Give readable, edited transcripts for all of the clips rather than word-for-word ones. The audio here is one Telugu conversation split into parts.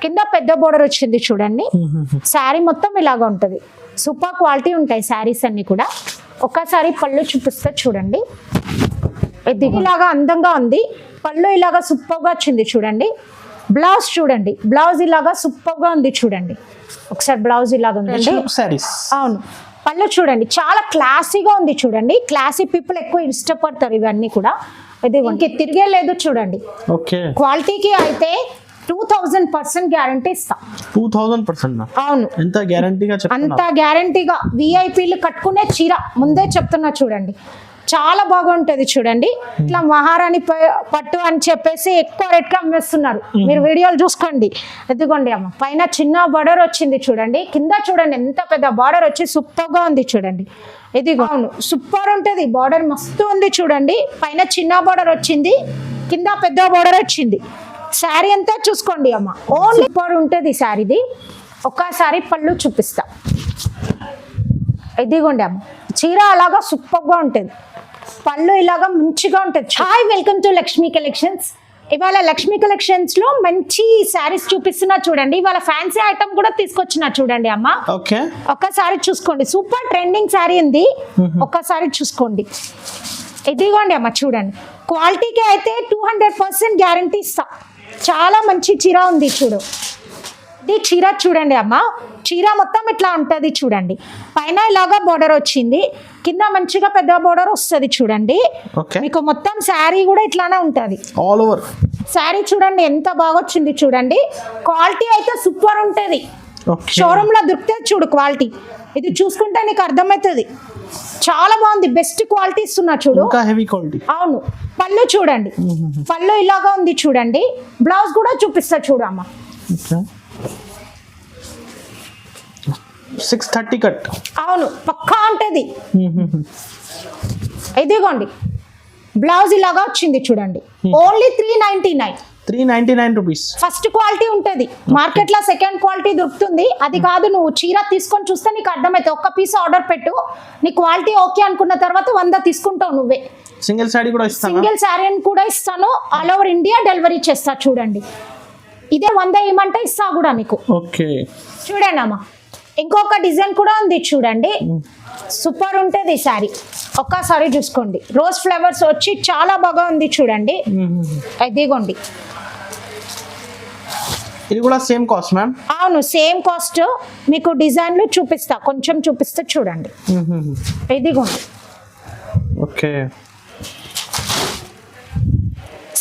కింద పెద్ద బోర్డర్ వచ్చింది చూడండి. శారీ మొత్తం ఇలాగ ఉంటది. సూపర్ క్వాలిటీ ఉంటాయి శారీస్ అన్ని కూడా. ఒక్కసారి పళ్ళు చూపిస్తే చూడండి. ఇది ఇలాగా అందంగా ఉంది. పళ్ళు ఇలాగా సూపర్ గా వచ్చింది చూడండి. బ్లౌజ్ చూడండి, బ్లౌజ్ ఇలాగా సూపర్ గా ఉంది చూడండి. ఒకసారి బ్లౌజ్ ఇలాగా ఉందండి. అవును, పళ్ళు చూడండి చాలా క్లాసీగా ఉంది చూడండి. క్లాసీ పీపుల్ ఎక్కువ ఇష్టపడతారు ఇవన్నీ కూడా. ఇది ఇంక తిరిగే లేదు చూడండి. క్వాలిటీకి అయితే 2000% గ్యారంటీ ఇస్తాం. 2000%? అవును. ఎంత గ్యారంటీగా చెప్తున్నా? అంత గ్యారంటీగా. విఐపీలు కట్టుకునే చీర ముందే చెప్తున్నా చూడండి. చాలా బాగుంటది చూడండి. ఇట్లా మహారాణి పట్టు అని చెప్పేసి ఎక్కువ రేట్ గా అమ్మేస్తున్నారు. మీరు వీడియోలు చూసుకోండి. ఎదుగోండి అమ్మ, పైన చిన్న బార్డర్ వచ్చింది చూడండి. కింద చూడండి ఎంత పెద్ద బార్డర్ వచ్చి సూపర్ గా ఉంది చూడండి. ఇది అవును సూపర్ ఉంటది. బార్డర్ మస్తు ఉంది చూడండి. పైన చిన్న బార్డర్ వచ్చింది, కింద పెద్ద బార్డర్ వచ్చింది. శారీ అంతా చూసుకోండి అమ్మ. ఓన్లీ సూపర్ ఉంటది శారీది. ఒక్కసారి పళ్ళు చూపిస్తా. ఇదిగోండి అమ్మ, చీర అలాగా సూపర్ గా ఉంటుంది. పళ్ళు ఇలాగా మంచిగా ఉంటుంది. Hi, welcome to Lakshmi collections. ఇవాళ లక్ష్మీ కలెక్షన్స్ లో మంచి శారీస్ చూపిస్తున్నా చూడండి. ఇవాళ ఫ్యాన్సీ ఐటమ్ కూడా తీసుకొచ్చిన చూడండి అమ్మ. ఒక్కసారి చూసుకోండి. సూపర్ ట్రెండింగ్ శారీ ఉంది. ఒక్కసారి చూసుకోండి. ఇదిగోండి అమ్మ చూడండి. క్వాలిటీకి అయితే 200% గ్యారంటీ ఇస్తా. చాలా మంచి చీర ఉంది చూడు. ఇది చీర చూడండి అమ్మ. చీర మొత్తం ఇట్లా ఉంటుంది చూడండి. పైన ఇలాగా బోర్డర్ వచ్చింది, కింద మంచిగా పెద్ద బోర్డర్ వస్తుంది చూడండి. మీకు మొత్తం శారీ కూడా ఇట్లానే ఉంటుంది. ఆల్ ఓవర్ శారీ చూడండి ఎంత బాగా వచ్చింది చూడండి. క్వాలిటీ అయితే సూపర్ ఉంటుంది. షోరూమ్ లో దొరుకుతుంది చూడు క్వాలిటీ. ఇది చూసుకుంటే నీకు అర్థమవుతుంది. చాలా బాగుంది. బెస్ట్ క్వాలిటీ ఇస్తున్నా చూడు. అవును. పళ్ళు చూడండి, పళ్ళు ఇలాగా ఉంది చూడండి. బ్లౌజ్ కూడా చూపిస్తా చూడు అమ్మ. 630 కట్. అవును, పక్కా ఉంటది. ఇదిగోండి బ్లౌజ్ ఇలాగా వచ్చింది చూడండి. Only 399 rupees. ఫస్ట్ క్వాలిటీ ఉంటది. మార్కెట్ లో సెకండ్ క్వాలిటీ దొరుకుతుంది. అది కాదు, నువ్వు చీర తీసుకొని చూస్తే నీకు అర్థమవుతుంది. ఒక్క పీస్ ఆర్డర్ పెట్టు, నీ క్వాలిటీ ఓకే అనుకున్న తర్వాత 100 తీసుకుంటావు నువ్వే. సింగిల్ శారీ కూడా ఇస్తాను. సింగిల్ శారీ కూడా ఇస్తాను. ఆల్ ఓవర్ ఇండియా డెలివరీ చేస్తా చూడండి. ఇదే 100 ఏమంటే ఇస్తా కూడా మీకు. ఓకే చూడండి అమ్మా, ఇంకొక డిజైన్ కూడా ఉంది చూడండి. సూపర్ ఉంటుంది శారీ. ఒక్కసారి చూసుకోండి. రోజ్ ఫ్లవర్స్ వచ్చి చాలా బాగా ఉంది చూడండి. ఇదిగోండి. ఇది కూడా సేమ్ కాస్ట్ మ్యామ్? అవును, సేమ్ కాస్ట్. మీకు డిజైన్లు చూపిస్తా, కొంచెం చూపిస్తా చూడండి. ఇదిగోండి. ఓకే.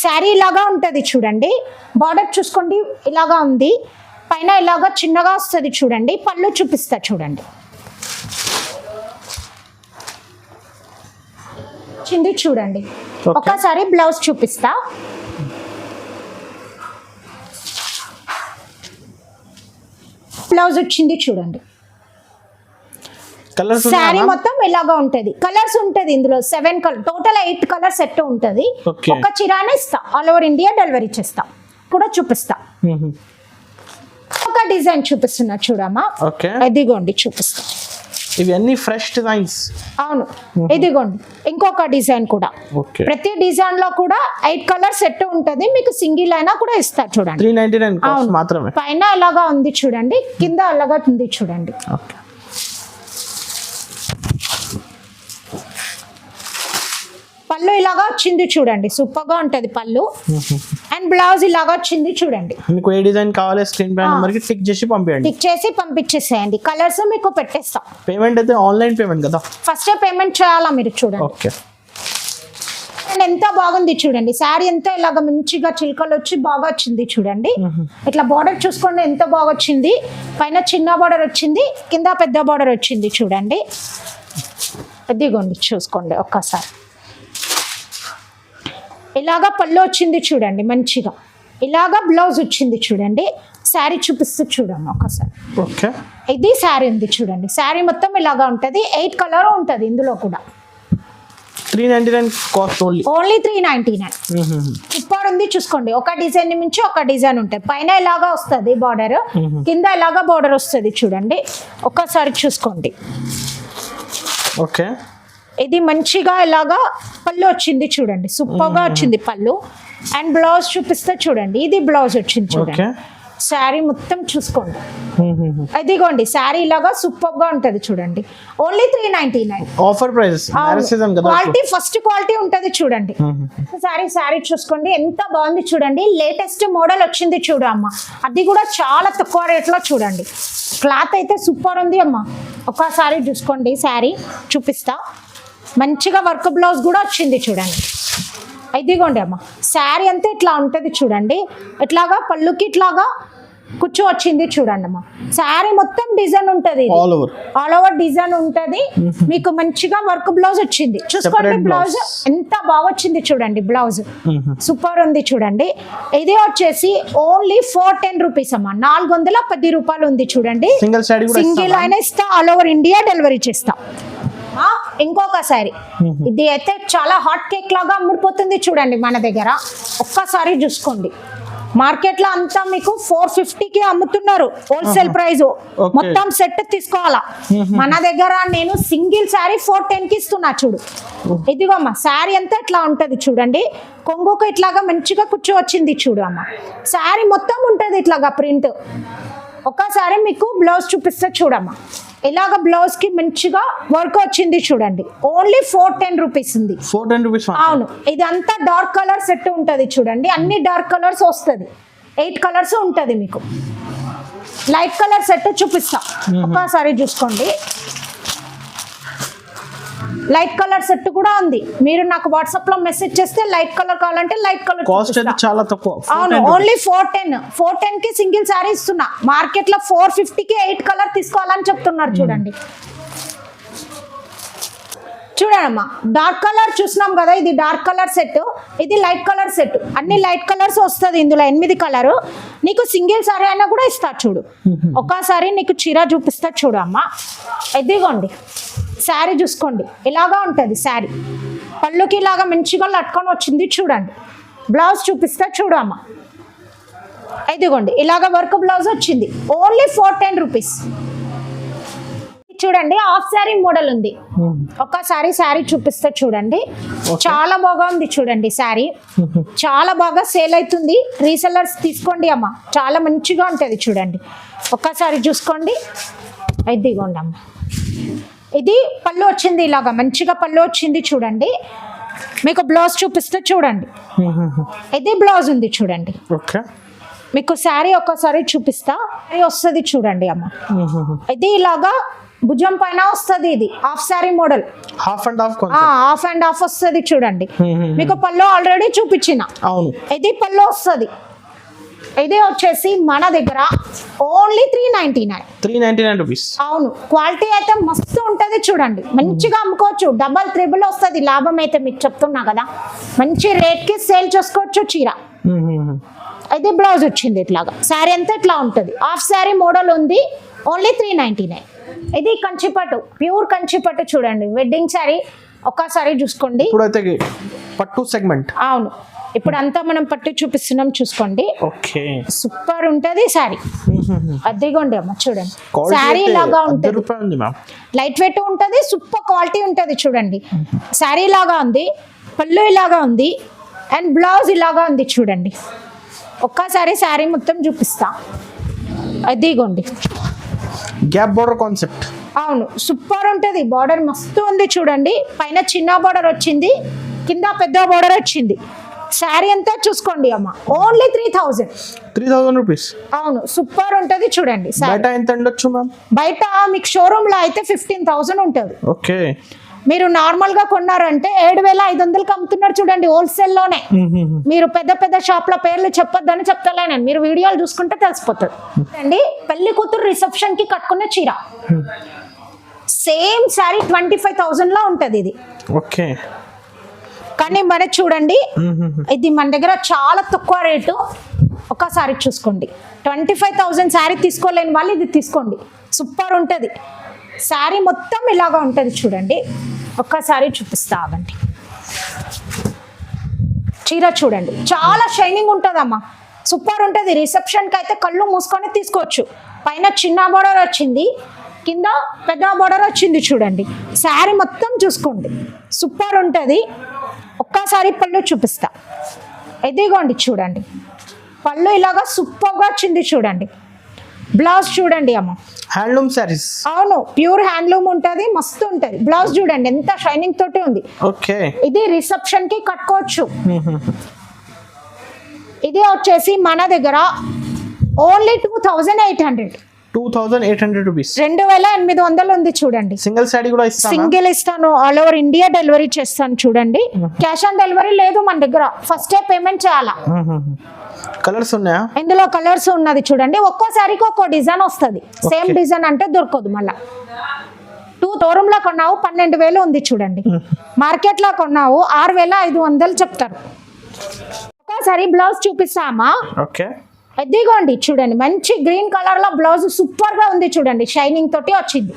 శారీ ఇలాగా ఉంటుంది చూడండి. బార్డర్ చూసుకోండి ఇలాగా ఉంది. పైన ఇలాగా చిన్నగా వస్తుంది చూడండి. పళ్ళు చూపిస్తా చూడండి. చింది చూడండి. ఒకసారి బ్లౌజ్ చూపిస్తా. బ్లౌజ్ వచ్చింది చూడండి. శారీ మొత్తం ఇలాగా ఉంటది. కలర్స్ ఉంటది ఇందులో 7 కలర్, టోటల్ 8 కలర్ సెట్ ఉంటది. ఒక చీరానే ఇస్తా. ఆల్ ఓవర్ ఇండియా డెలివరీ చేస్తా. కూడా చూపిస్తా. ఒక డిజైన్ చూపిస్తున్నా చూడమ్మా. ఇదిగోండి చూపిస్తా. ఇవన్నీ ఫ్రెష్ డిజైన్స్. అవును, ఇదిగోండి ఇంకొక డిజైన్ కూడా. ప్రతి డిజైన్ లో కూడా 8 కలర్ సెట్ ఉంటది. మీకు సింగిల్ అయినా కూడా ఇస్తా చూడండి. 399 మాత్రమే. పైన అలాగా ఉంది చూడండి, కింద అలాగా ఉంది చూడండి. పళ్ళు ఇలాగా వచ్చింది చూడండి. సూపర్ గా ఉంటది పళ్ళు. అండ్ బ్లౌజ్ ఇలాగా వచ్చింది చూడండి. మీకు ఏ డిజైన్ కావాలి స్క్రీన్ పై నంబర్ కి టిక్ చేసి పంపియండి. టిక్ చేసి పంపించేసేయండి. కలర్స్ మీకు పెట్టేస్తాం. పేమెంట్ అయితే ఆన్లైన్ పేమెంట్ కదా, ఫస్ట్ పేమెంట్ చేయాలా మీరు చూడండి. ఓకే. అండ్ ఎంత బాగుంది చూడండి. శారీ ఎంత ఇలాగ మంచిగా చిల్కలు వచ్చి బాగా వచ్చింది చూడండి. ఇట్లా బార్డర్ చూసుకోండి ఎంత బాగా వచ్చింది. పైన చిన్న బార్డర్ వచ్చింది, కింద పెద్ద బార్డర్ వచ్చింది చూడండి. ఇదిగోండి చూసుకోండి ఒక్కసారి. ఇలాగా పళ్ళు వచ్చింది చూడండి మంచిగా. ఇలాగా బ్లౌజ్ వచ్చింది చూడండి. శారీ చూపిస్తూ చూడండి ఒకసారి. ఓకే. ఇది శారీ ఉంది చూడండి. శారీ మొత్తం ఇలాగా ఉంటది. 8 కలర్ ఉంటది ఇందులో కూడా. 399 కాస్ట్ ఓన్లీ. ఓన్లీ 399. సూపర్ ఉంది చూసుకోండి. ఒక డిజైన్ మించి ఒక డిజైన్ ఉంటుంది. పైన ఇలాగా వస్తుంది బార్డర్, కింద ఇలాగా బార్డర్ వస్తుంది చూడండి. ఒక్కసారి చూసుకోండి. ఓకే. ఇది మంచిగా ఇలాగా పళ్ళు వచ్చింది చూడండి. సూపర్ గా వచ్చింది పళ్ళు. అండ్ బ్లౌజ్ చూపిస్తే చూడండి. ఇది బ్లౌజ్ వచ్చింది చూడండి. శారీ మొత్తం చూసుకోండి. ఇదిగోండి శారీ ఇలాగా సూపర్ గా ఉంటది చూడండి. Only 399. Offer price marriage season కదా. క్వాలిటీ ఫస్ట్ క్వాలిటీ ఉంటది చూడండి. శారీ చూసుకోండి ఎంత బాగుంది చూడండి. లేటెస్ట్ మోడల్ వచ్చింది చూడు అమ్మ, అది కూడా చాలా తక్కువ రేట్ లో చూడండి. క్లాత్ అయితే సూపర్ ఉంది అమ్మ. ఒకసారి చూసుకోండి శారీ చూపిస్తా. మంచిగా వర్క్ బ్లౌజ్ కూడా వచ్చింది చూడండి. ఇదిగోండి అమ్మ శారీ అంతా ఇట్లా ఉంటుంది చూడండి. ఇట్లాగా పళ్ళుకి ఇట్లాగా కుచ్చు వచ్చింది చూడండి అమ్మ. శారీ మొత్తం డిజైన్ ఉంటది, ఆల్ ఓవర్ డిజైన్ ఉంటది. మీకు మంచిగా వర్క్ బ్లౌజ్ వచ్చింది చూసుకోండి. బ్లౌజ్ ఎంత బాగా వచ్చింది చూడండి. బ్లౌజ్ సూపర్ ఉంది చూడండి. ఇది వచ్చేసి ఓన్లీ 410 రూపీస్ అమ్మ. 410 రూపాయలు ఉంది చూడండి. సింగిల్ అయినా ఇస్తా, ఆల్ ఓవర్ ఇండియా డెలివరీ చేస్తా. ఇంకొక శారీ ఇది అయితే చాలా హాట్ కేక్ లాగా అమ్ముడిపోతుంది చూడండి మన దగ్గర. ఒక్కసారి చూసుకోండి. మార్కెట్ లో అంతా మీకు 450కి అమ్ముతున్నారు హోల్సేల్ ప్రైస్. మొత్తం సెట్ తీసుకోవాలా. మన దగ్గర నేను సింగిల్ శారీ 410కి ఇస్తున్నా చూడు. ఇదిగో అమ్మ శారీ అంతా ఇట్లా ఉంటది చూడండి. కొంగుకు ఇట్లాగా మంచిగా కుచ్చు వచ్చింది చూడు అమ్మ. శారీ మొత్తం ఉంటది ఇట్లాగా ప్రింట్. ఒక్కసారి మీకు బ్లౌజ్ చూపిస్తే చూడమ్మా. ఇలాగ బ్లౌజ్ కి మంచిగా వర్క్ వచ్చింది చూడండి. ఓన్లీ 410 రూపీస్ ఉంది. 410 రూపీస్. అవును, ఇది అంతా డార్క్ కలర్ సెట్ ఉంటది చూడండి. అన్ని డార్క్ కలర్స్ వస్తుంది. 8 కలర్స్ ఉంటది మీకు. లైట్ కలర్ సెట్ చూపిస్తా ఒకసారి చూసుకోండి. లైట్ కలర్ సెట్ కూడా ఉంది. మీరు నాకు వాట్సాప్ లో మెసేజ్ చేస్తే లైట్ కలర్ కావాలంటే లైట్ కలర్. కాస్ట్ అయితే చాలా తక్కువ. అవును, ఓన్లీ 410 కి సింగిల్ శారీ ఇస్తున్నా. మార్కెట్ లో 450కి 8 కలర్ తీసుకోవాలని చెప్తున్నారు చూడండి. చూడమ్మా డార్క్ కలర్ చూసినాం కదా, ఇది డార్క్ కలర్ సెట్, ఇది లైట్ కలర్ సెట్. అన్ని లైట్ కలర్స్ వస్తుంది ఇందులో. 8 కలర్. నీకు సింగిల్ సారీ అయినా కూడా ఇస్తా చూడు. ఒక్కసారి నీకు చీర చూపిస్తా చూడు అమ్మా. ఇదిగోండి శారీ చూసుకోండి. ఇలాగా ఉంటుంది శారీ. పళ్ళుకి ఇలాగా మంచిగా లట్టుకొని వచ్చింది చూడండి. బ్లౌజ్ చూపిస్తా చూడు అమ్మా. ఇదిగోండి ఇలాగా వర్క్ బ్లౌజ్ వచ్చింది. Only 410 rupees. చూడండి హాఫ్ శారీ మోడల్ ఉంది. ఒక్కసారి శారీ చూపిస్తా చూడండి. చాలా బాగా ఉంది చూడండి శారీ. చాలా బాగా సేల్ అవుతుంది. రీసెల్లర్స్ తీసుకోండి అమ్మ, చాలా మంచిగా ఉంటుంది చూడండి. ఒక్కసారి చూసుకోండి. ఇదిగోండి అమ్మ, ఇది పళ్ళు వచ్చింది. ఇలాగా మంచిగా పళ్ళు వచ్చింది చూడండి. మీకు బ్లౌజ్ చూపిస్తే చూడండి. ఇది బ్లౌజ్ ఉంది చూడండి. మీకు శారీ ఒక్కసారి చూపిస్తా. వస్తుంది చూడండి అమ్మ. ఇది ఇలాగా భుజం పైన వస్తుంది. ఇది half sari model. Half and half వస్తుంది చూడండి. మీకు పళ్ళు ఆల్రెడీ చూపించిన. ఇది పళ్ళు వస్తుంది. ఇది వచ్చేసి మన దగ్గర ఓన్లీ 399 రూపీస్. అవును, క్వాలిటీ అయితే మస్తు ఉంటది చూడండి. మంచిగా అమ్ముకోవచ్చు. డబల్ త్రిబుల్ వస్తుంది లాభం అయితే మీకు చెప్తున్నా కదా. మంచి రేట్ కి సేల్ చేసుకోవచ్చు చీర. ఇది బ్లౌజ్ వచ్చింది ఇట్లాగా. శారీ అంతా ఇట్లా ఉంటుంది. హాఫ్ శారీ మోడల్ ఉంది. ఓన్లీ 399. ఇది కంచిపట్టు, ప్యూర్ కంచిపట్టు చూడండి. వెడ్డింగ్ శారీ ఒక్కసారి చూసుకోండి. పట్టు సెగ్మెంట్. అవును, ఇప్పుడు అంతా మనం పట్టు చూపిస్తున్నాం చూసుకోండి. సూపర్ ఉంటది శారీ. అదిగోండి అమ్మ చూడండి. శారీ లాగా ఉంటది, లైట్ వెయిట్ ఉంటది, సూపర్ క్వాలిటీ ఉంటది చూడండి. శారీ లాగా ఉంది, పళ్ళు ఇలాగా ఉంది, అండ్ బ్లౌజ్ ఇలాగా ఉంది చూడండి. ఒక్కసారి శారీ మొత్తం చూపిస్తా. అదిగోండి గ్యాప్ బార్డర్ కాన్సెప్ట్. అవును, సూపర్ ఉంటది. బార్డర్ మస్తు ఉంది చూడండి. పైన చిన్న బార్డర్ వచ్చింది, కింద పెద్ద బార్డర్ వచ్చింది. శారీ అంతా చూసుకోండి అమ్మ. Only 3000 rupees. అవును, సూపర్ ఉంటది చూడండి. బయట ఎంత ఉండొచ్చు మ్యామ్? బయట మీకు షోరూమ్ లో అయితే 15,000 ఉంటది. ఓకే, మీరు నార్మల్ గా కొన్నారంటే 7,500కి అమ్ముతున్నారు చూడండి హోల్సేల్ లోనే. మీరు పెద్ద పెద్ద షాప్ల పేర్లు చెప్పొద్దని చెప్తలే నేను. మీరు వీడియోలు చూసుకుంటే తెలిసిపోతుంది అండి. పెళ్లి కూతురు రిసెప్షన్ కి కట్టుకునే చీర సేమ్ శారీ 25,000 లో ఉంటది ఇది. ఓకే, కానీ మరి చూడండి ఇది మన దగ్గర చాలా తక్కువ రేటు. ఒకసారి చూసుకోండి. 25,000 శారీ తీసుకోలేని వాళ్ళు ఇది తీసుకోండి. సూపర్ ఉంటుంది శారీ. మొత్తం ఇలాగా ఉంటుంది చూడండి. ఒక్కసారి చూపిస్తా ఆగండి. చీర చూడండి, చాలా షైనింగ్ ఉంటుందమ్మా. సూపర్ ఉంటుంది. రిసెప్షన్కి అయితే కళ్ళు మూసుకొని తీసుకోవచ్చు. పైన చిన్న బోర్డర్ వచ్చింది, కింద పెద్ద బోర్డర్ వచ్చింది చూడండి. శారీ మొత్తం చూసుకోండి, సూపర్ ఉంటుంది. ఒక్కసారి పళ్ళు చూపిస్తా. ఎదిగోండి చూడండి. పళ్ళు ఇలాగా సూపర్ గా వచ్చింది చూడండి. బ్లౌజ్ చూడండి అమ్మ. హ్యాండ్లూమ్ శారీస్. అవును, ప్యూర్ హ్యాండ్లూమ్ ఉంటది, మస్తు ఉంటది. బ్లౌజ్ చూడండి ఎంత షైనింగ్ తోటి ఉంది. ఓకే. ఇది రిసెప్షన్ కి కట్టుకోవచ్చు. ఇది వచ్చేసి మన దగ్గర ఓన్లీ 2800. 2800 రూపీస్. 2800 ఉంది చూడండి. సింగిల్ శారీ కూడా ఇస్తాను. సింగిల్ ఇస్తాను, ఆల్ ఓవర్ ఇండియా డెలివరీ చేస్తాను చూడండి. క్యాష్ ఆన్ డెలివరీ లేదు మన దగ్గర, ఫస్ట్ పేమెంట్ చేయాలా. కలర్స్ ఉన్నాయా? ఇందులో కలర్స్ ఉన్నది చూడండి. ఒక్కోసారికి ఒక్కో డిజైన్ వస్తుంది, సేమ్ డిజైన్ అంటే దొరకదు మళ్ళా. 2 షోరూమ్ లో కొన్నావు 12,000 ఉంది చూడండి, మార్కెట్ లో కొన్నావు 6,500 చెప్తారు. ఒక్కోసారి బ్లౌజ్ చూపిస్తామా? ఓకే. ఎదిగోండి చూడండి, మంచి గ్రీన్ కలర్ లో బ్లౌజ్ సూపర్ గా ఉంది చూడండి, షైనింగ్ తోటి వచ్చింది.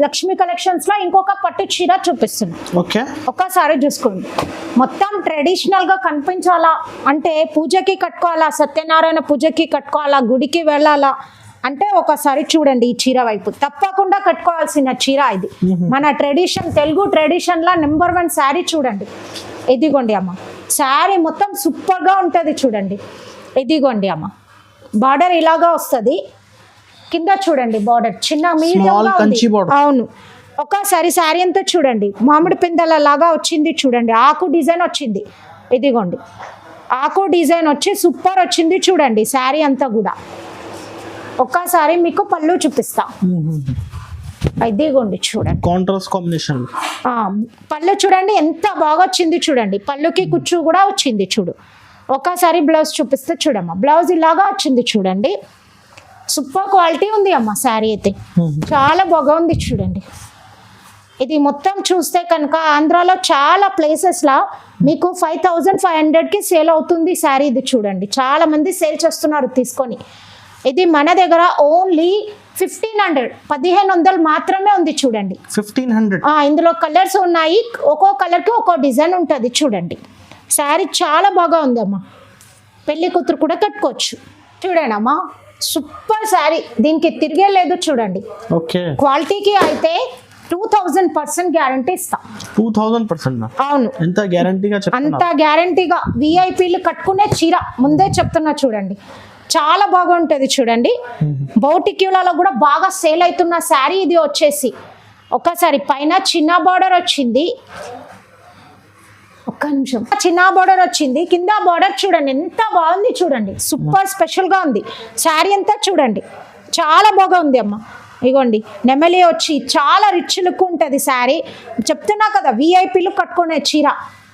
లక్ష్మీ కలెక్షన్స్ లో ఇంకొక పట్టు చీర చూపిస్తున్నాం. ఓకే. ఒక్కసారి చూసుకోండి. మొత్తం ట్రెడిషనల్ గా కనిపించాలా అంటే పూజకి కట్టుకోవాలా, సత్యనారాయణ పూజకి కట్టుకోవాలా, గుడికి వెళ్ళాలా అంటే ఒకసారి చూడండి ఈ చీర వైపు. తప్పకుండా కట్టుకోవాల్సిన చీర ఇది. మన ట్రెడిషన్, తెలుగు ట్రెడిషన్ లా నెంబర్ 1 శారీ చూడండి. ఇదిగోండి అమ్మ, శారీ మొత్తం సూపర్ గా ఉంటది చూడండి. ఇదిగోండి అమ్మ, బార్డర్ ఇలాగా వస్తుంది. కింద చూడండి బార్డర్ చిన్న మీడియం. అవును, ఒకసారి శారీ అంతా చూడండి, మామిడి పిందెల లాగా వచ్చింది చూడండి, ఆకు డిజైన్ వచ్చింది. ఇదిగోండి ఆకు డిజైన్ వచ్చి సూపర్ వచ్చింది చూడండి శారీ అంతా కూడా. ఒక్కసారి మీకు పళ్ళు చూపిస్తా. ఇదిగోండి చూడండి, కాంట్రాస్ట్ కాంబినేషన్. పళ్ళు చూడండి ఎంత బాగా వచ్చింది చూడండి, పళ్ళుకి కుచ్చు కూడా వచ్చింది చూడు. ఒకసారి బ్లౌజ్ చూపిస్తే చూడమ్మా, బ్లౌజ్ ఇలాగా వచ్చింది చూడండి. సూపర్ క్వాలిటీ ఉంది అమ్మ శారీ అయితే, చాలా బాగా ఉంది చూడండి. ఇది మొత్తం చూస్తే కనుక ఆంధ్రాలో చాలా ప్లేసెస్లో మీకు 5,500కి సేల్ అవుతుంది శారీ. ఇది చూడండి, చాలా మంది సేల్ చేస్తున్నారు తీసుకొని. ఇది మన దగ్గర ఓన్లీ 1500 మాత్రమే ఉంది చూడండి. 1500. ఇందులో కలర్స్ ఉన్నాయి, ఒక్కో కలర్కి ఒక్కో డిజైన్ ఉంటుంది చూడండి. శారీ చాలా బాగా ఉందమ్మా, పెళ్లి కూతురు కూడా కట్టుకోవచ్చు. చూడండి అమ్మా, సూపర్ శారీ, దీనికి తిరిగే లేదు చూడండి. ఓకే. క్వాలిటీకి అయితే 2000% గ్యారంటీ ఇస్తాం. 2000%? అవును. ఎంత గ్యారంటీగా? అంత గ్యారంటీగా. విఐపీలు కట్టుకునే చీర ముందే చెప్తున్నా చూడండి, చాలా బాగా ఉంటుంది చూడండి. బౌటిక్యూలలో కూడా బాగా సేల్ అవుతున్న శారీ ఇది వచ్చేసి. ఒకసారి పైన చిన్న బార్డర్ వచ్చింది, ఒక్క నిమిషం, చిన్న బార్డర్ వచ్చింది, కింద బార్డర్ చూడండి ఎంత బాగుంది చూడండి, సూపర్ స్పెషల్ గా ఉంది శారీ అంతా చూడండి, చాలా బాగా ఉంది అమ్మ. ఇగోండి నెమలి వచ్చి చాలా రిచ్ లుక్ ఉంటుంది శారీ. చెప్తున్నా కదా విఐపీలు కట్టుకునే చీర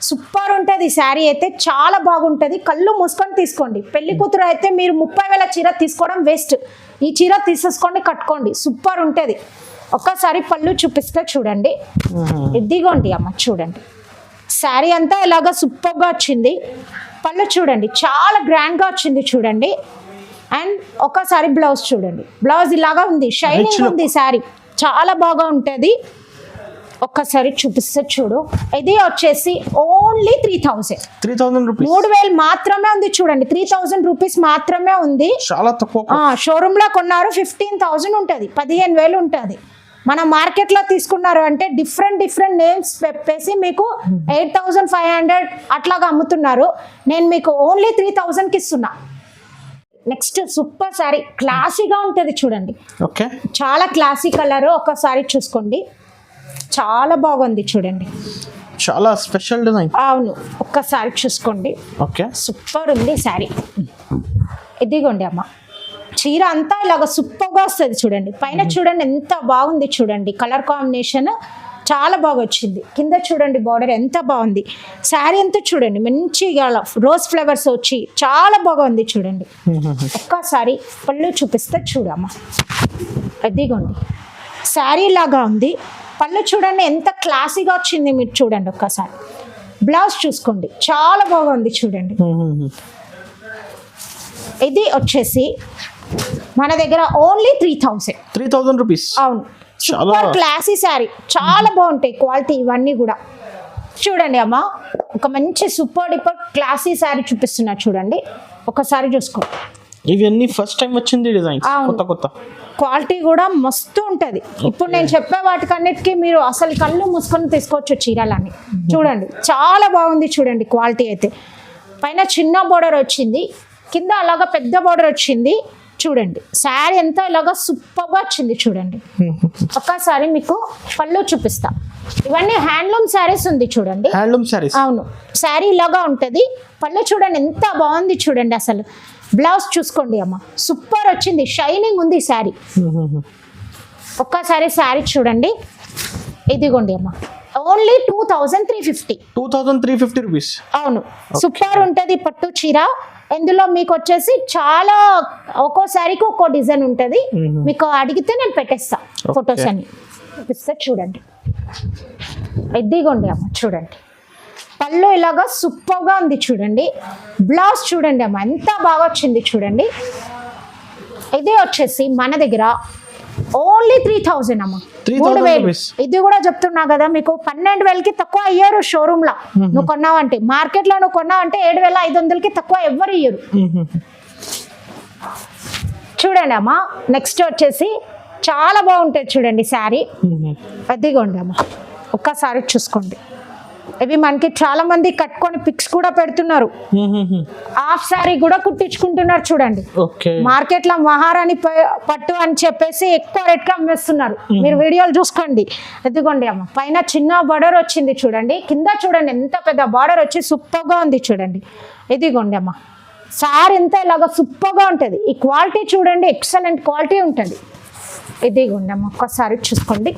సూపర్ ఉంటుంది శారీ అయితే, చాలా బాగుంటుంది. కళ్ళు మూసుకొని తీసుకోండి. పెళ్లి కూతురు అయితే మీరు 30,000 చీర తీసుకోవడం వేస్ట్, ఈ చీర తీసేసుకోండి, కట్టుకోండి, సూపర్ ఉంటుంది. ఒక్కసారి పళ్ళు చూపిస్తే చూడండి. ఇదిగోండి అమ్మ చూడండి, శారీ అంతా ఇలాగా సూపర్గా వచ్చింది. పళ్ళు చూడండి చాలా గ్రాండ్గా వచ్చింది చూడండి. అండ్ ఒకసారి బ్లౌజ్ చూడండి, బ్లౌజ్ ఇలాగా ఉంది, షైనింగ్ ఉంది శారీ, చాలా బాగా ఉంటుంది. ఒక్కసారి చూపిస్తే చూడు, ఇది వచ్చేసి ఓన్లీ 3,000 రూపీస్. 3,000 మాత్రమే ఉంది చూడండి, 3,000 రూపీస్ మాత్రమే ఉంది. చాలా తక్కువ. షోరూమ్ లో కొన్నారు 15,000 ఉంటుంది, 15,000 ఉంటుంది. మన మార్కెట్ లో తీసుకున్నారు అంటే డిఫరెంట్ నేమ్స్ చెప్పేసి మీకు 8,500 అట్లాగా అమ్ముతున్నారు. నేను మీకు ఓన్లీ 3,000కి ఇస్తున్నా. నెక్స్ట్ సూపర్ సారీ, క్లాసీగా ఉంటుంది చూడండి. ఓకే. చాలా క్లాసీ కలర్, ఒకసారి చూసుకోండి, చాలా బాగుంది చూడండి, చాలా స్పెషల్ డిజైన్. అవును, ఒక్కసారి చూసుకోండి. ఓకే, సూపర్ ఉంది శారీ. ఇదిగోండి అమ్మ, చీర అంతా ఇలాగ సూపర్గా వస్తుంది చూడండి. పైన చూడండి ఎంత బాగుంది చూడండి, కలర్ కాంబినేషన్ చాలా బాగా వచ్చింది. కింద చూడండి బార్డర్ ఎంత బాగుంది. శారీ అంతా చూడండి మంచిగా రోజ్ ఫ్లవర్స్ వచ్చి చాలా బాగా ఉంది చూడండి. ఒక్కసారి పళ్ళు చూపిస్తే చూడమ్మా, అదిగోండి శారీ లాగా ఉంది. పళ్ళు చూడండి ఎంత క్లాసీగా వచ్చింది, మీరు చూడండి ఒక్కసారి. బ్లౌజ్ చూసుకోండి చాలా బాగుంది చూడండి. ఇది వచ్చేసి మన దగ్గర ఓన్లీ 3,000 రూపీస్. అవును, సూపర్ క్లాసీ శారీ, చాలా బాగుంటాయి క్వాలిటీ ఇవన్నీ కూడా. చూడండి అమ్మా, ఒక మంచి సూపర్ డూపర్ క్లాసీ శారీ చూపిస్తున్నా చూడండి, ఒకసారి చూసుకోండి. ఇవన్నీ ఫస్ట్ టైం వచ్చింది డిజైన్, కొత్త క్వాలిటీ కూడా మస్తు ఉంటుంది. ఇప్పుడు నేను చెప్పే వాటికన్నిటికీ మీరు అసలు కళ్ళు మూసుకొని తీసుకోవచ్చు చీరలని. చూడండి చాలా బాగుంది చూడండి, క్వాలిటీ అయితే పైన చిన్న బోర్డర్ వచ్చింది, కింద అలాగా పెద్ద బోర్డర్ వచ్చింది. చూడండి శారీ ఎంత ఇలాగా సూపర్గా వచ్చింది చూడండి. ఒక్కసారి మీకు పళ్ళు చూపిస్తా. ఇవన్నీ హ్యాండ్లూమ్ శారీస్ ఉంది చూడండి. హ్యాండ్లూమ్ సారీస్. అవును, శారీ ఇలాగా ఉంటుంది. పళ్ళు చూడండి ఎంత బాగుంది చూడండి. అసలు బ్లౌజ్ చూసుకోండి అమ్మ, సూపర్ వచ్చింది, షైనింగ్ ఉంది శారీ. ఒక్కసారి శారీ చూడండి. ఇదిగోండి అమ్మ, ఓన్లీ 2350. 2350 రూపీస్. అవును, సూపర్ ఉంటుంది పట్టు చీర. ఇందులో మీకు వచ్చేసి చాలా ఒక్కో శారీకి ఒక్కో డిజైన్ ఉంటుంది. మీకు అడిగితే నేను పెట్టేస్తా ఫొటోస్ అని చూపిస్తా చూడండి. ఇదిగోండి అమ్మ చూడండి, పళ్ళు ఇలాగా సూపర్గా ఉంది చూడండి. బ్లౌజ్ చూడండి అమ్మ ఎంత బాగా వచ్చింది చూడండి. ఇదే వచ్చేసి మన దగ్గర ఓన్లీ 3000 అమ్మ, 3000. ఇది కూడా చెప్తున్నా కదా మీకు, 12,000కి తక్కువ అయ్యారు షోరూమ్ లో. నువ్వు కొన్నావంటే, మార్కెట్ లో నువ్వు కొన్నావంటే 7,500కి తక్కువ ఎవ్వరు ఇయ్యరు. చూడండి అమ్మ, నెక్స్ట్ వచ్చేసి చాలా బాగుంటుంది చూడండి శారీ. అదిగోండి అమ్మ, ఒక్కసారి చూసుకోండి. ఇవి మనకి చాలా మంది కట్టుకొని పిక్స్ కూడా పెడుతున్నారు. హాఫ్ శారీ కూడా కుట్టించుకుంటున్నారు చూడండి. మార్కెట్ లో మహారాణి పట్టు అని చెప్పేసి ఎక్కువ రేట్ గా అమ్మేస్తున్నారు. మీరు వీడియోలు చూసుకోండి. ఎదుగోండి అమ్మ, పైన చిన్న బార్డర్ వచ్చింది చూడండి, కింద చూడండి ఎంత పెద్ద బార్డర్ వచ్చి సూపర్ గా ఉంది చూడండి. ఇదిగోండి అమ్మ, శారీ ఎంత ఇలాగా సూపర్ గా ఉంటుంది. ఈ క్వాలిటీ చూడండి, ఎక్సలెంట్ క్వాలిటీ ఉంటుంది. ఇదిగోండి అమ్మ, ఒక్కసారి చూసుకోండి.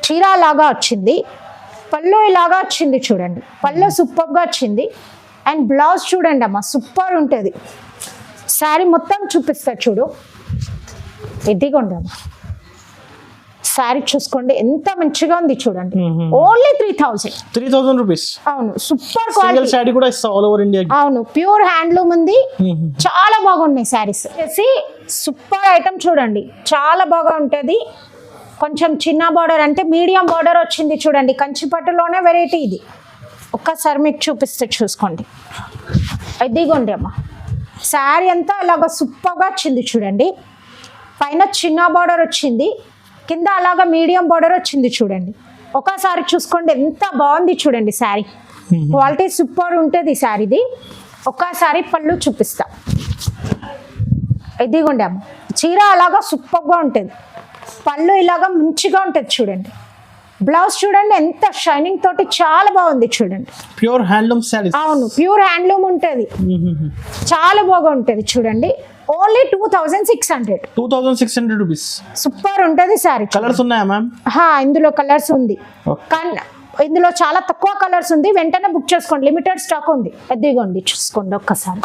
చీర లాగా వచ్చింది, పళ్ళు ఇలాగా వచ్చింది చూడండి. పళ్ళు సూపర్గా వచ్చింది. అండ్ బ్లౌజ్ చూడండి అమ్మ, సూపర్ ఉంటుంది. శారీ మొత్తం చూపిస్తా చూడు. ఇదిగోండి అమ్మ, శారీ చూసుకోండి ఎంత మంచిగా ఉంది చూడండి. Only 3000 rupees. అవును, సూపర్ క్వాలిటీ. శారీ కూడా ఇస్తా ఆల్ ఓవర్ ఇండియా. అవును, ప్యూర్ హ్యాండ్లూమ్ ఉంది. చాలా బాగున్నాయి శారీస్. సూపర్ ఐటమ్ చూడండి, చాలా బాగా ఉంటుంది. కొంచెం చిన్న బార్డర్ అంటే మీడియం బార్డర్ వచ్చింది చూడండి. కంచిపట్టులోనే వెరైటీ ఇది. ఒక్కసారి మీకు చూపిస్తే చూసుకోండి. ఇదిగోండి అమ్మ, శారీ అంతా అలాగా సూపర్గా వచ్చింది చూడండి. పైన చిన్న బార్డర్ వచ్చింది, కింద అలాగా మీడియం బార్డర్ వచ్చింది చూడండి. ఒకసారి చూసుకోండి ఎంత బాగుంది చూడండి శారీ. క్వాలిటీ సూపర్ ఉంటుంది శారీది. ఒక్కసారి పళ్ళు చూపిస్తా. ఇదిగోండి అమ్మ, చీర అలాగా సూపర్గా ఉంటుంది. పళ్ళు ఇలాగా మంచిగా ఉంటుంది చూడండి. బ్లౌజ్ చూడండి ఎంత షైనింగ్ తోటి చాలా బాగుంది చూడండి. Pure handloom saris. అవును, ప్యూర్ హ్యాండ్లూమ్ ఉంటుంది. చాలా బాగా ఉంటుంది చూడండి. Only 2600 rupees. సూపర్ ఉంటుంది సారీ. కలర్స్ ఉన్నాయా మ్యామ్? ఇందులో కలర్స్ ఉంది, కానీ ఇందులో చాలా తక్కువ కలర్స్ ఉంది. వెంటనే బుక్ చేసుకోండి, లిమిటెడ్ స్టాక్ ఉంది. ఎదిగోండి చూసుకోండి ఒక్కసారి.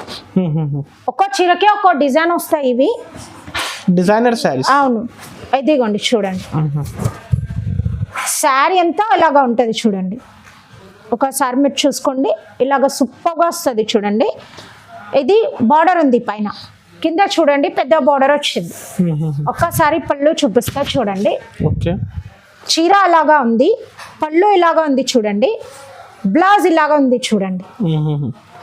ఒక్కో చీరకే ఒక్కో డిజైన్ వస్తాయి ఇవి డిజైనర్ శారీస్. అవును, ఇదిగోండి చూడండి. శారీ అంతా ఇలాగా ఉంటుంది చూడండి. ఒకసారి మీరు చూసుకోండి, ఇలాగ సూపర్గా వస్తుంది చూడండి. ఇది బార్డర్ ఉంది పైన, కింద చూడండి పెద్ద బార్డర్ వచ్చింది. ఒక్కసారి పళ్ళు చూపిస్తా చూడండి. చీర అలాగా ఉంది, పళ్ళు ఇలాగా ఉంది చూడండి. బ్లౌజ్ ఇలాగా ఉంది చూడండి.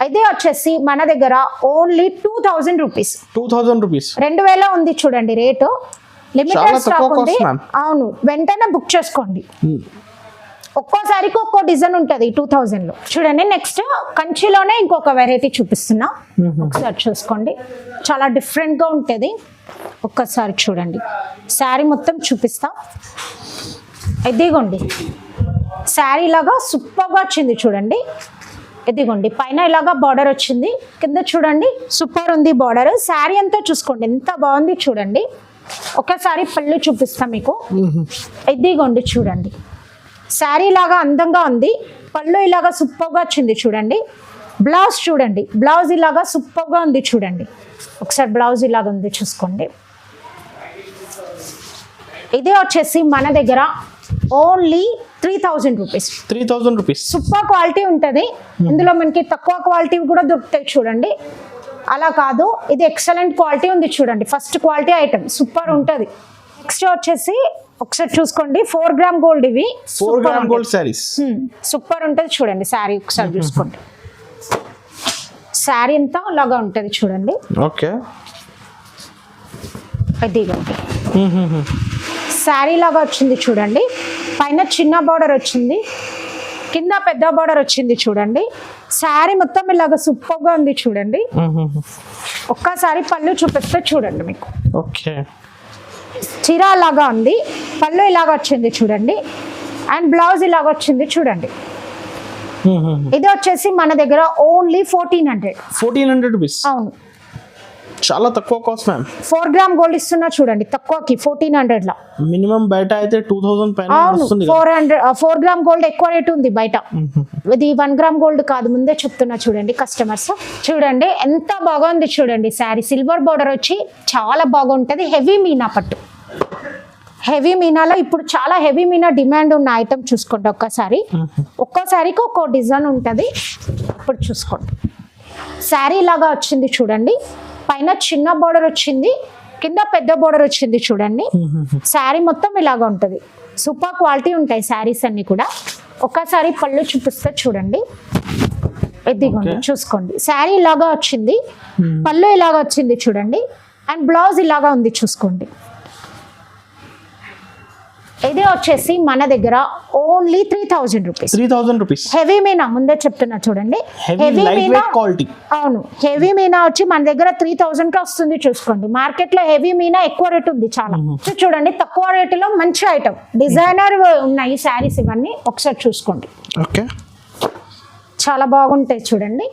అయితే వచ్చేసి మన దగ్గర ఓన్లీ 2000 రూపీస్. 2000 ఉంది చూడండి రేటు. లిమిటెడ్ స్టాక్ ఉంది. అవును, వెంటనే బుక్ చేసుకోండి. ఒక్కోసారికి ఒక్కో డిజైన్ ఉంటుంది 2000లో. చూడండి నెక్స్ట్ కంచిలోనే ఇంకొక వెరైటీ చూపిస్తున్నా, ఒకసారి చూసుకోండి. చాలా డిఫరెంట్గా ఉంటుంది. ఒక్కసారి చూడండి, శారీ మొత్తం చూపిస్తా. ఇదిగోండి శారీ ఇలాగా సూపర్గా వచ్చింది చూడండి. ఇదిగోండి పైన ఇలాగా బార్డర్ వచ్చింది, కింద చూడండి సూపర్ ఉంది బార్డర్. శారీ అంతా చూసుకోండి ఎంత బాగుంది చూడండి. ఒకసారి పళ్ళు చూపిస్తా మీకు. ఇదిగోండి చూడండి, శారీ లాగా అందంగా ఉంది, పళ్ళు ఇలాగా సూపర్గా వచ్చింది చూడండి. బ్లౌజ్ చూడండి, బ్లౌజ్ ఇలాగా సూపర్గా ఉంది చూడండి. ఒకసారి బ్లౌజ్ ఇలాగా ఉంది చూసుకోండి. ఇదే వచ్చేసి మన దగ్గర only 3000 rupees. 3000 rupees. Super quality ఉంటుంది. ఇందులో మనకి తక్కువ క్వాలిటీ కూడా దొరుకుతాయి చూడండి. అలా కాదు, ఇది ఎక్సలెంట్ క్వాలిటీ ఉంది చూడండి. ఫస్ట్ క్వాలిటీ ఐటమ్ సూపర్ ఉంటుంది. నెక్స్ట్ వచ్చేసి ఒకసారి చూసుకోండి, 4 గ్రామ్ గోల్డ్. ఇవి 4 గ్రామ్ గోల్డ్ సారీస్ సూపర్ ఉంటుంది చూడండి. శారీ ఒకసారి చూసుకోండి, శారీ అంతా అలాగా ఉంటుంది చూడండి. ఓకే, అది శారీ లాగా వచ్చింది చూడండి. పైన చిన్న బార్డర్ వచ్చింది, కింద పెద్ద బార్డర్ వచ్చింది చూడండి. శారీ మొత్తం ఇలాగ సూపర్ గా ఉంది చూడండి. ఒక్కసారి పళ్ళు చూపిస్తే చూడండి మీకు. ఓకే. చీర లాగా ఉంది, పళ్ళు ఇలాగ వచ్చింది చూడండి, అండ్ బ్లౌజ్ ఇలాగ వచ్చింది చూడండి. ఇది వచ్చేసి మన దగ్గర ఓన్లీ 1400 రూపీస్. అవును, చాలా తక్కువ కాస్ట్ మ్యామ్. 4 గ్రామ్ గోల్డ్ ఇస్తున్నా చూడండి తక్కువకి 1400 లో. మినిమం బయట అయితే 2000 పైన అవును, వస్తుంది. 4 గ్రామ్ గోల్డ్ ఎక్కువ రేట్ ఉంది బయట. ఇది 1 గ్రామ్ గోల్డ్ కాదు, ముందే చెప్తున్నా చూడండి కస్టమర్స్. చూడండి ఎంత బాగుంది చూడండి శారీ. సిల్వర్ బోర్డర్ వచ్చి చాలా బాగుంటది. హెవీ మీనా పట్టు, హెవీ మీనాలో ఇప్పుడు చాలా హెవీ మీనా డిమాండ్ ఉన్న ఐటమ్ చూసుకోండి. ఒక్కోసారికి ఒక్కో డిజైన్ ఉంటుంది. ఇప్పుడు చూసుకోండి, శారీ లాగా వచ్చింది చూడండి, పైన చిన్న బోర్డర్ వచ్చింది, కింద పెద్ద బోర్డర్ వచ్చింది చూడండి. శారీ మొత్తం ఇలాగా ఉంటుంది. సూపర్ క్వాలిటీ ఉంటాయి శారీస్ అన్ని కూడా. ఒక్కసారి పళ్ళు చూపిస్తే చూడండి, ఎదిగోండి చూసుకోండి. శారీ ఇలాగా వచ్చింది, పళ్ళు ఇలాగా వచ్చింది చూడండి, అండ్ బ్లౌజ్ ఇలాగా ఉంది చూసుకోండి. ఇది వచ్చేసి మన దగ్గర only 3000 rupees. 3000 rupees. Heavy Meena ముందే చెప్తున్నా చూడండి. Heavy Meena quality. అవును, హెవీ మీనా వచ్చి మన దగ్గర 3000 కి వస్తుంది చూసుకోండి. మార్కెట్ లో హెవీ మీనా ఎక్కువ రేట్ ఉంది చాలా. చూడండి తక్కువ రేటులో మంచి ఐటమ్ డిజైనర్ ఉన్నాయి శారీస్ ఇవన్నీ. ఒకసారి చూసుకోండి. ఓకే, చాలా బాగుంటాయి చూడండి.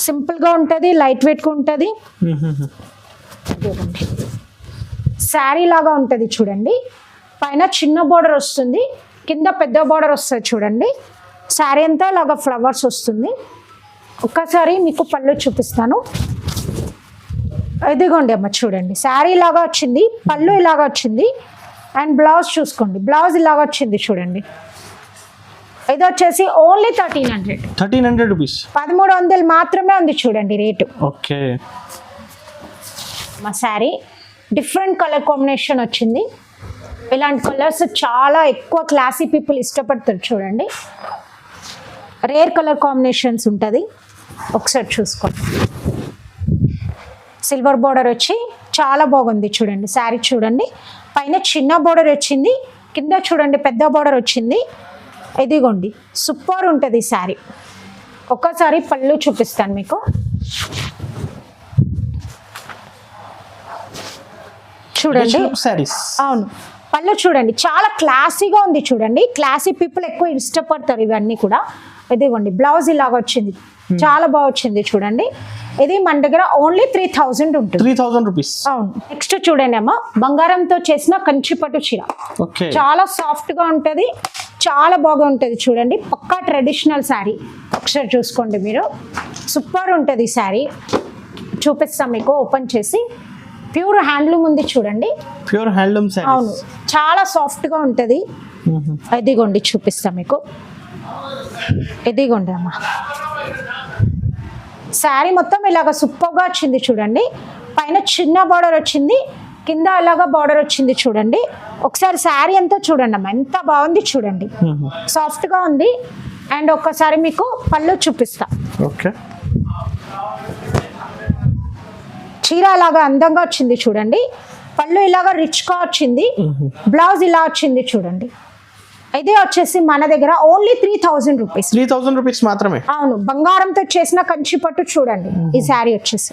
సింపుల్ గా ఉంటది, లైట్ వెయిట్ గా ఉంటది. శారీ లాగా ఉంటది చూడండి, పైన చిన్న బోర్డర్ వస్తుంది, కింద పెద్ద బోర్డర్ వస్తుంది చూడండి. శారీ అంతా ఇలాగా ఫ్లవర్స్ వస్తుంది. ఒక్కసారి మీకు పళ్ళు చూపిస్తాను. ఇదిగోండి అమ్మ చూడండి, శారీ లాగా వచ్చింది, పళ్ళు ఇలాగా వచ్చింది, అండ్ బ్లౌజ్ చూసుకోండి, బ్లౌజ్ ఇలాగా వచ్చింది చూడండి. ఇది వచ్చేసి ఓన్లీ 1300 రూపీస్. 1300 మాత్రమే ఉంది చూడండి రేటు. ఓకే. మా శారీ డిఫరెంట్ కలర్ కాంబినేషన్ వచ్చింది. ఇలాంటి కలర్స్ చాలా ఎక్కువ క్లాసీ పీపుల్ ఇష్టపడతారు చూడండి. రేర్ కలర్ కాంబినేషన్స్ ఉంటుంది. ఒకసారి చూసుకోండి. సిల్వర్ బోర్డర్ వచ్చి చాలా బాగుంది చూడండి. శారీ చూడండి, పైన చిన్న బోర్డర్ వచ్చింది, కింద చూడండి పెద్ద బోర్డర్ వచ్చింది. ఇదిగోండి సూపర్ ఉంటుంది శారీ. ఒక్కసారి పళ్ళు చూపిస్తాను మీకు. చూడండి, అవును పళ్ళు చూడండి చాలా క్లాసీగా ఉంది చూడండి. క్లాసీ పీపుల్ ఎక్కువ ఇష్టపడతారు ఇవన్నీ కూడా. ఇదిగోండి బ్లౌజ్ ఇలాగా వచ్చింది, చాలా బాగా వచ్చింది చూడండి. ఇది మన దగ్గర ఓన్లీ 3000 ఉంటుంది. 3000 రూపీస్. అవును. నెక్స్ట్ చూడండి అమ్మ, బంగారంతో చేసిన కంచిపట్టు చీర. చాలా సాఫ్ట్ గా ఉంటది, చాలా బాగా ఉంటది చూడండి. పక్కా ట్రెడిషనల్ శారీ. ఒకసారి చూసుకోండి మీరు, సూపర్ ఉంటుంది శారీ. చూపిస్తాం మీకు ఓపెన్ చేసి. ప్యూర్ హ్యాండ్లూమ్ ఉంది చూడండి. Pure handloom sari. అవును, చాలా సాఫ్ట్ గా ఉంటది. ఇదిగోండి చూపిస్తాం మీకు. ఇదిగోండి అమ్మ, శారీ మొత్తం ఇలాగ సూపర్ గా వచ్చింది చూడండి. పైన చిన్న బార్డర్ వచ్చింది, కింద అలాగా బార్డర్ వచ్చింది చూడండి. ఒకసారి శారీ అంతా చూడండి అమ్మ, ఎంత బాగుంది చూడండి, సాఫ్ట్ గా ఉంది. అండ్ ఒక్కసారి మీకు పళ్ళు చూపిస్తా. ఓకే. చీర అలాగా అందంగా వచ్చింది చూడండి, పళ్ళు ఇలాగా రిచ్ గా వచ్చింది, బ్లౌజ్ ఇలా వచ్చింది చూడండి. ఇదే వచ్చేసి మన దగ్గర ఓన్లీ 3000 రూపీస్. 3000 రూపీస్ మాత్రమే. అవును, బంగారంతో చేసిన కంచి పట్టు చూడండి. ఈ శారీ వచ్చేసి